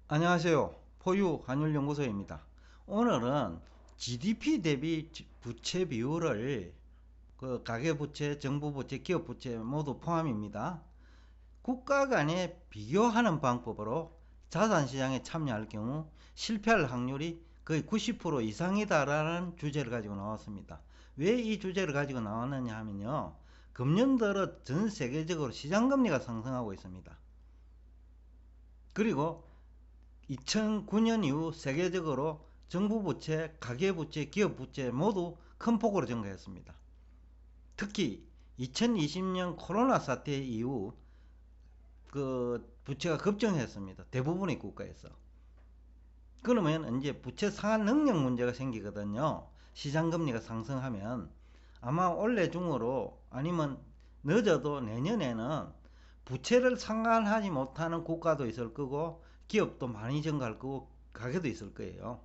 안녕하세요. 포유 환율연구소입니다. 오늘은 GDP 대비 부채 비율을 가계부채, 정부부채, 기업부채 모두 포함입니다. 국가 간에 비교하는 방법으로 자산시장에 참여할 경우 실패할 확률이 거의 90% 이상이다라는 주제를 가지고 나왔습니다. 왜 이 주제를 가지고 나왔느냐 하면요. 금년 들어 전 세계적으로 시장금리가 상승하고 있습니다. 그리고 2009년 이후 세계적으로 정부 부채, 가계부채, 기업부채 모두 큰 폭으로 증가했습니다. 특히 2020년 코로나 사태 이후 부채가 급증했습니다. 대부분의 국가에서. 그러면 이제 부채 상환 능력 문제가 생기거든요. 시장금리가 상승하면 아마 올해 중으로 아니면 늦어도 내년에는 부채를 상환하지 못하는 국가도 있을 거고 기업도 많이 증가할 거고 가게도 있을 거예요.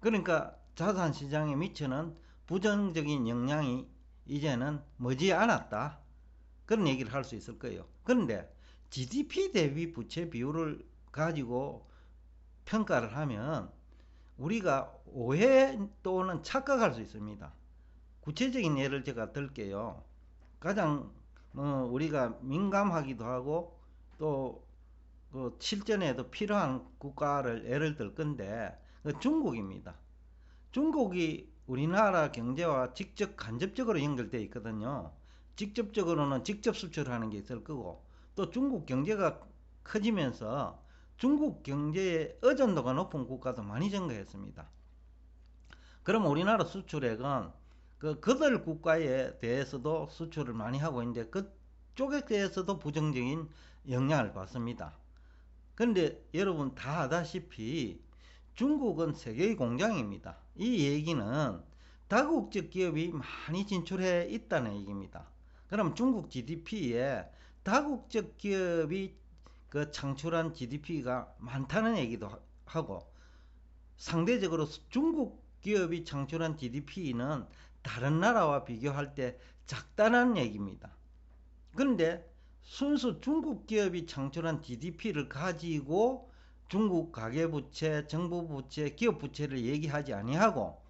그러니까 자산시장에 미치는 부정적인 영향이 이제는 머지않았다. 그런 얘기를 할 수 있을 거예요. 그런데 GDP 대비 부채 비율을 가지고 평가를 하면 우리가 오해 또는 착각할 수 있습니다. 구체적인 예를 제가 들게요. 가장 우리가 민감하기도 하고 또 실전에도 필요한 국가를 예를 들 건데 중국입니다. 중국이 우리나라 경제와 직접 간접적으로 연결되어 있거든요. 직접적으로는 직접 수출하는 게 있을 거고 또 중국 경제가 커지면서 중국 경제의 의존도가 높은 국가도 많이 증가했습니다. 그럼 우리나라 수출액은 그들 국가에 대해서도 수출을 많이 하고 있는데 그쪽에 대해서도 부정적인 영향을 받습니다. 그런데 여러분 다 아다시피 중국은 세계의 공장입니다. 이 얘기는 다국적 기업이 많이 진출해 있다는 얘기입니다. 그럼 중국 GDP에 다국적 기업이 창출한 GDP가 많다는 얘기도 하고 상대적으로 중국 기업이 창출한 GDP는 다른 나라와 비교할 때 작다는 얘기입니다. 그런데 순수 중국 기업이 창출한 GDP를 가지고 중국 가계부채, 정부부채, 기업부채를 얘기하지 아니하고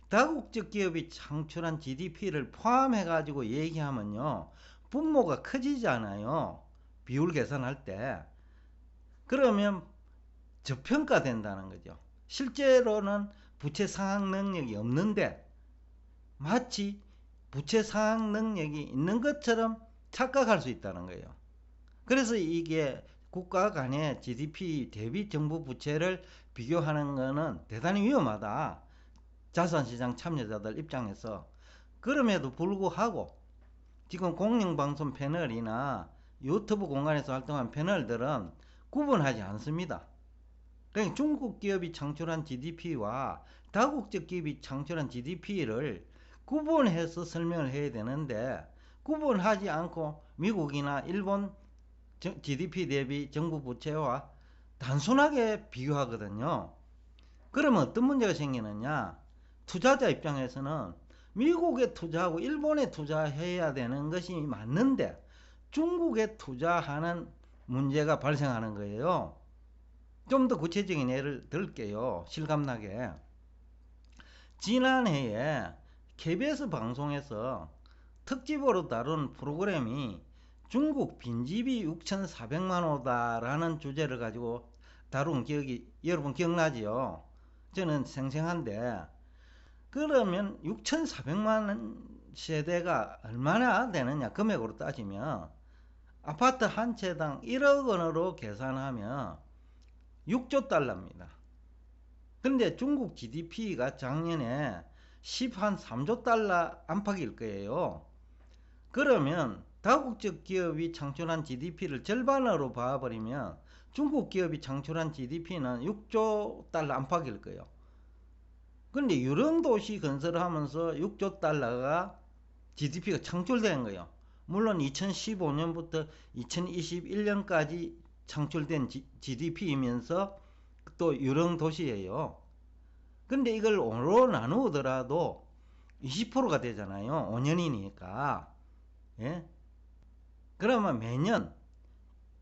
다국적 기업이 창출한 GDP를 포함해 가지고 얘기하면요 분모가 커지잖아요. 비율 계산할 때. 그러면 저평가된다는 거죠. 실제로는 부채 상환 능력이 없는데 마치 부채 상환 능력이 있는 것처럼 착각할 수 있다는 거예요. 그래서 이게 국가 간의 GDP 대비 정부 부채를 비교하는 것은 대단히 위험하다. 자산시장 참여자들 입장에서. 그럼에도 불구하고 지금 공영방송 패널이나 유튜브 공간에서 활동한 패널들은 구분하지 않습니다. 그러니까 중국 기업이 창출한 GDP와 다국적 기업이 창출한 GDP를 구분해서 설명을 해야 되는데 구분하지 않고 미국이나 일본 GDP 대비 정부 부채와 단순하게 비교하거든요. 그러면 어떤 문제가 생기느냐? 투자자 입장에서는 미국에 투자하고 일본에 투자해야 되는 것이 맞는데 중국에 투자하는 문제가 발생하는 거예요. 좀 더 구체적인 예를 들게요. 실감나게. 지난해에 KBS 방송에서 특집으로 다룬 프로그램이 중국 빈집이 6,400만 호다라는 주제를 가지고 다룬 기억이 여러분 기억나지요? 저는 생생한데 그러면 6,400만 세대가 얼마나 되느냐 금액으로 따지면 아파트 한 채당 1억 원으로 계산하면 6조 달러입니다. 그런데 중국 GDP가 작년에 10한 3조 달러 안팎일 거예요. 그러면 다국적 기업이 창출한 GDP를 절반으로 봐버리면 중국 기업이 창출한 GDP는 6조 달러 안팎일 거예요. 그런데 유령 도시 건설을 하면서 6조 달러가 GDP가 창출된 거예요. 물론 2015년부터 2021년까지 창출된 GDP이면서 또 유령 도시예요. 근데 이걸 5로 나누더라도 20%가 되잖아요. 5년이니까. 예? 그러면 매년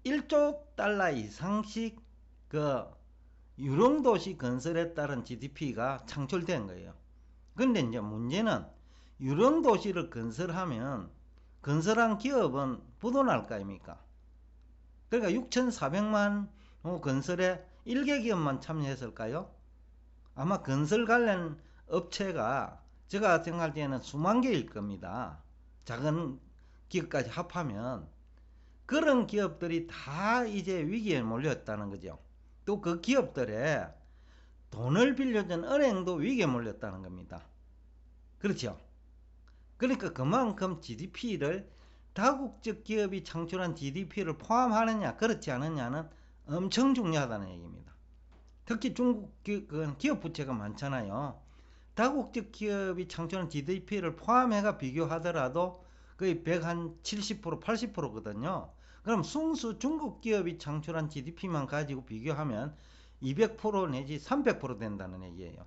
1조 달러 이상씩 그 유흥도시 건설에 따른 GDP가 창출된 거예요. 근데 이제 문제는 유흥도시를 건설하면 건설한 기업은 부도날 거 아닙니까? 그러니까 6,400만 건설에 1개 기업만 참여했을까요? 아마 건설 관련 업체가 제가 생각할 때는 수만 개일 겁니다. 작은 기업까지 합하면. 그런 기업들이 다 이제 위기에 몰렸다는 거죠. 또 그 기업들에 돈을 빌려준 은행도 위기에 몰렸다는 겁니다. 그렇죠? 그러니까 그만큼 GDP를 다국적 기업이 창출한 GDP를 포함하느냐 그렇지 않느냐는 엄청 중요하다는 얘기입니다. 특히 중국 기업 부채가 많잖아요. 다국적 기업이 창출한 GDP를 포함해가 비교하더라도 거의 170% 80%거든요. 그럼 순수 중국 기업이 창출한 GDP만 가지고 비교하면 200% 내지 300% 된다는 얘기예요.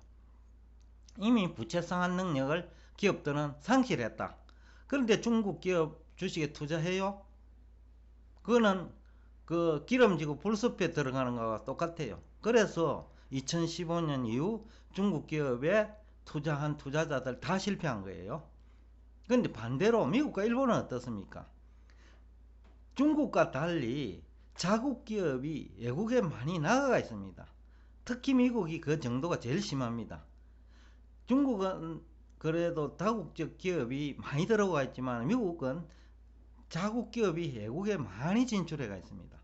이미 부채 상환 능력을 기업들은 상실했다. 그런데 중국 기업 주식에 투자해요? 그거는 그 기름지고 불숲에 들어가는 거와 똑같아요. 그래서 2015년 이후 중국 기업에 투자한 투자자들 다 실패한 거예요. 그런데 반대로 미국과 일본은 어떻습니까? 중국과 달리 자국 기업이 외국에 많이 나가 있습니다. 특히 미국이 그 정도가 제일 심합니다. 중국은 그래도 다국적 기업이 많이 들어가 있지만 미국은 자국 기업이 외국에 많이 진출해 가 있습니다.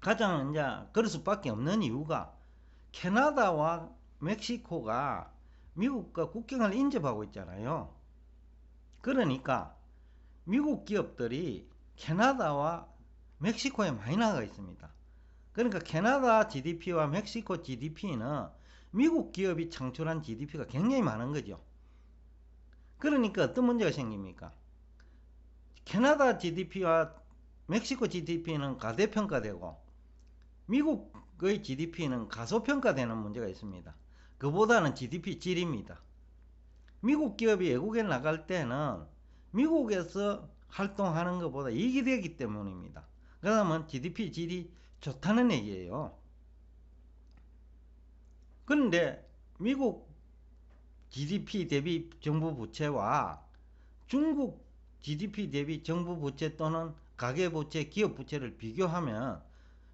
가장 이제 그럴 수밖에 없는 이유가 캐나다와 멕시코가 미국과 국경을 인접하고 있잖아요. 그러니까 미국 기업들이 캐나다와 멕시코에 많이 나가 있습니다. 그러니까 캐나다 GDP와 멕시코 GDP는 미국 기업이 창출한 GDP가 굉장히 많은 거죠. 그러니까 어떤 문제가 생깁니까? 캐나다 GDP와 멕시코 GDP는 가대평가되고 미국의 GDP는 가소평가되는 문제가 있습니다. 그보다는 GDP 질입니다. 미국 기업이 외국에 나갈 때는 미국에서 활동하는 것보다 이익이 되기 때문입니다. 그러면 GDP 질이 좋다는 얘기예요. 그런데 미국 GDP 대비 정부 부채와 중국 GDP 대비 정부 부채 또는 가계부채, 기업부채를 비교하면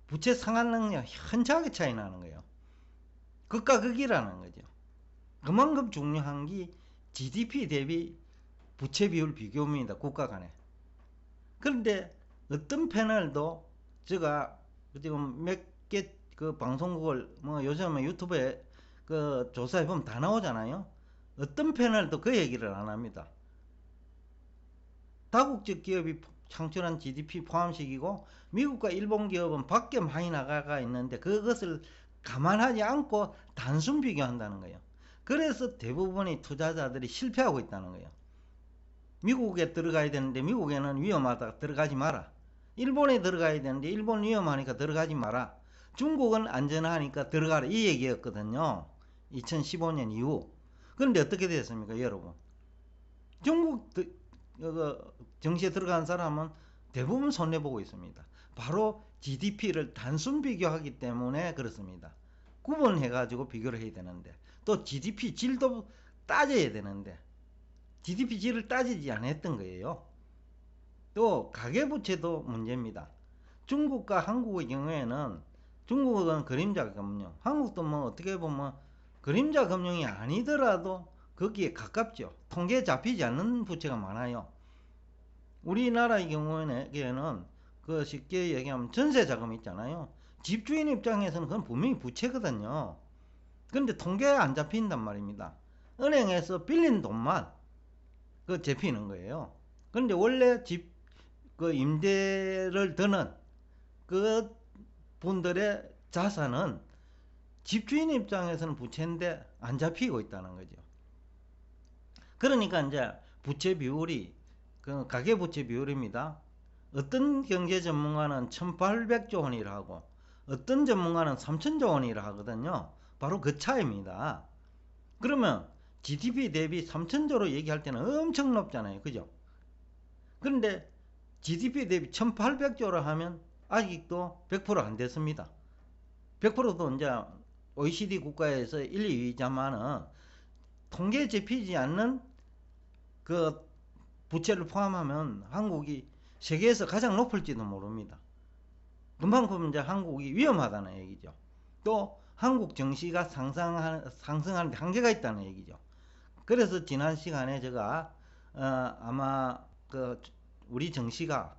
부채 상환 능력 현저하게 차이 나는 거예요. 극과 극이라는 거죠. 그만큼 중요한 게 GDP 대비 부채 비율 비교입니다. 국가 간에. 그런데 어떤 패널도 제가 지금 몇 개 그 방송국을 뭐 요즘에 유튜브에 그 조사해 보면 다 나오잖아요. 어떤 패널도 그 얘기를 안 합니다. 다국적 기업이 창출한 GDP 포함식이고 미국과 일본 기업은 밖에 많이 나가 있는데 그것을 감안하지 않고 단순 비교한다는 거예요. 그래서 대부분의 투자자들이 실패하고 있다는 거예요. 미국에 들어가야 되는데 미국에는 위험하다 들어가지 마라. 일본에 들어가야 되는데 일본 위험하니까 들어가지 마라. 중국은 안전하니까 들어가라 이 얘기였거든요. 2015년 이후. 그런데 어떻게 됐습니까 여러분? 중국 정시에 들어간 사람은 대부분 손해보고 있습니다. 바로 GDP를 단순 비교하기 때문에 그렇습니다. 구분해가지고 비교를 해야 되는데 또 GDP 질도 따져야 되는데 GDP 질을 따지지 않았던 거예요. 또 가계부채도 문제입니다. 중국과 한국의 경우에는 중국은 그림자 금융, 한국도 뭐 어떻게 보면 그림자 금융이 아니더라도 거기에 가깝죠. 통계에 잡히지 않는 부채가 많아요. 우리나라의 경우에는 그 쉽게 얘기하면 전세 자금 있잖아요. 집주인 입장에서는 그건 분명히 부채거든요. 그런데 통계에 안 잡힌단 말입니다. 은행에서 빌린 돈만 그 잡히는 거예요. 그런데 원래 집 그 임대를 드는 그 분들의 자산은 집주인 입장에서는 부채인데 안 잡히고 있다는 거죠. 그러니까 이제 부채 비율이 그 가계부채 비율입니다. 어떤 경제 전문가는 1800조 원이라 하고 어떤 전문가는 3000조 원이라 하거든요. 바로 그 차이입니다. 그러면 GDP 대비 3000조로 얘기할 때는 엄청 높잖아요. 그죠? 그런데 GDP 대비 1800조로 하면 아직도 100% 안 됐습니다. 100%도 이제 OECD 국가에서 1, 2위자만은 통계에 잡히지 않는 그 부채를 포함하면 한국이 세계에서 가장 높을지도 모릅니다. 그만큼 이제 한국이 위험하다는 얘기죠. 또 한국 증시가 상승하는데 한계가 있다는 얘기죠. 그래서 지난 시간에 제가 아마 그 우리 증시가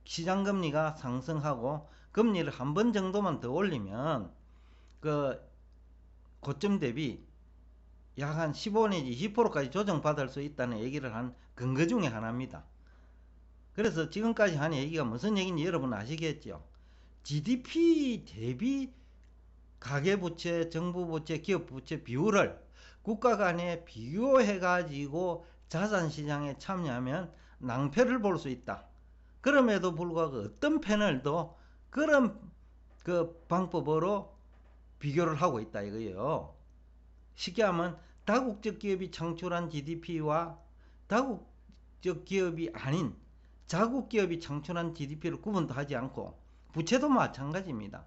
시장금리가 상승하고 금리를 한 번 정도만 더 올리면 그 고점 대비 약 한 15 내지 20%까지 조정받을 수 있다는 얘기를 한 근거 중에 하나입니다. 그래서 지금까지 한 얘기가 무슨 얘기인지 여러분 아시겠죠? GDP 대비 가계부채, 정부부채, 기업부채 비율을 국가 간에 비교해가지고 자산시장에 참여하면 낭패를 볼 수 있다. 그럼에도 불구하고 어떤 패널도 그런 그 방법으로 비교를 하고 있다 이거예요. 쉽게 하면 다국적 기업이 창출한 GDP와 다국적 기업이 아닌 자국 기업이 창출한 GDP를 구분도 하지 않고 부채도 마찬가지입니다.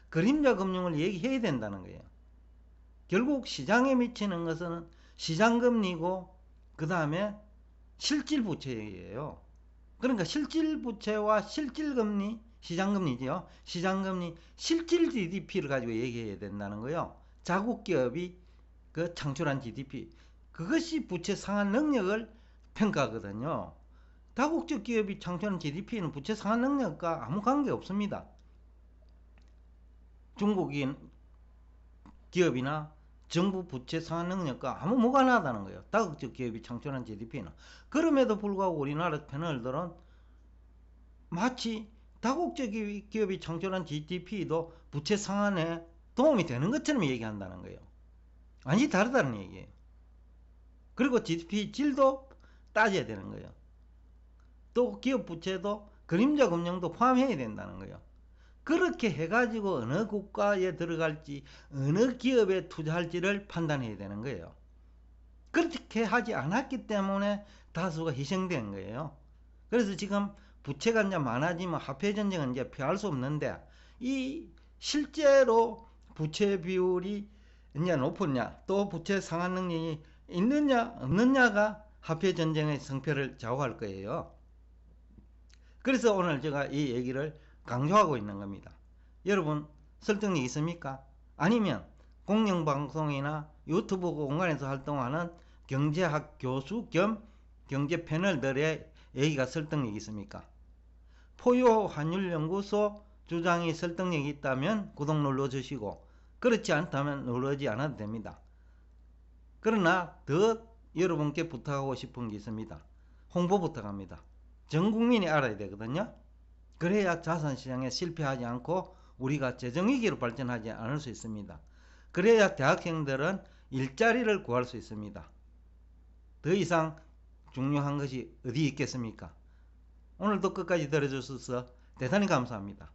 그림자 금융을 얘기해야 된다는 거예요. 결국 시장에 미치는 것은 시장금리고 그 다음에 실질부채예요. 그러니까 실질부채와 실질금리, 시장금리죠. 시장금리, 실질 GDP를 가지고 얘기해야 된다는 거예요. 자국 기업이 그 창출한 GDP. 그것이 부채 상환 능력을 평가하거든요. 다국적 기업이 창출한 GDP는 부채 상환 능력과 아무 관계 없습니다. 중국인 기업이나 정부 부채 상환 능력과 아무 무관하다는 거예요. 다국적 기업이 창출한 GDP는. 그럼에도 불구하고 우리나라 패널들은 마치 다국적 기업이 창출한 GDP도 부채 상환에 도움이 되는 것처럼 얘기한다는 거예요. 완전히 다르다는 얘기예요. 그리고 GDP 질도 따져야 되는 거예요. 또 기업 부채도 그림자 금융도 포함해야 된다는 거예요. 그렇게 해가지고 어느 국가에 들어갈지 어느 기업에 투자할지를 판단해야 되는 거예요. 그렇게 하지 않았기 때문에 다수가 희생된 거예요. 그래서 지금 부채가 이제 많아지면 화폐 전쟁은 이제 피할 수 없는데 이 실제로 부채 비율이 이제 높으냐 또 부채 상환 능력이 있느냐 없느냐가 화폐 전쟁의 승패를 좌우할 거예요. 그래서 오늘 제가 이 얘기를 강조하고 있는 겁니다. 여러분 설득력 있습니까? 아니면 공영방송이나 유튜브 공간에서 활동하는 경제학 교수 겸 경제 패널들의 얘기가 설득력 있습니까? 포유 환율연구소 주장이 설득력이 있다면 구독 눌러주시고 그렇지 않다면 누르지 않아도 됩니다. 그러나 더 여러분께 부탁하고 싶은 게 있습니다. 홍보 부탁합니다. 전 국민이 알아야 되거든요. 그래야 자산시장에 실패하지 않고 우리가 재정위기로 발전하지 않을 수 있습니다. 그래야 대학생들은 일자리를 구할 수 있습니다. 더 이상 중요한 것이 어디 있겠습니까? 오늘도 끝까지 들어주셔서 대단히 감사합니다.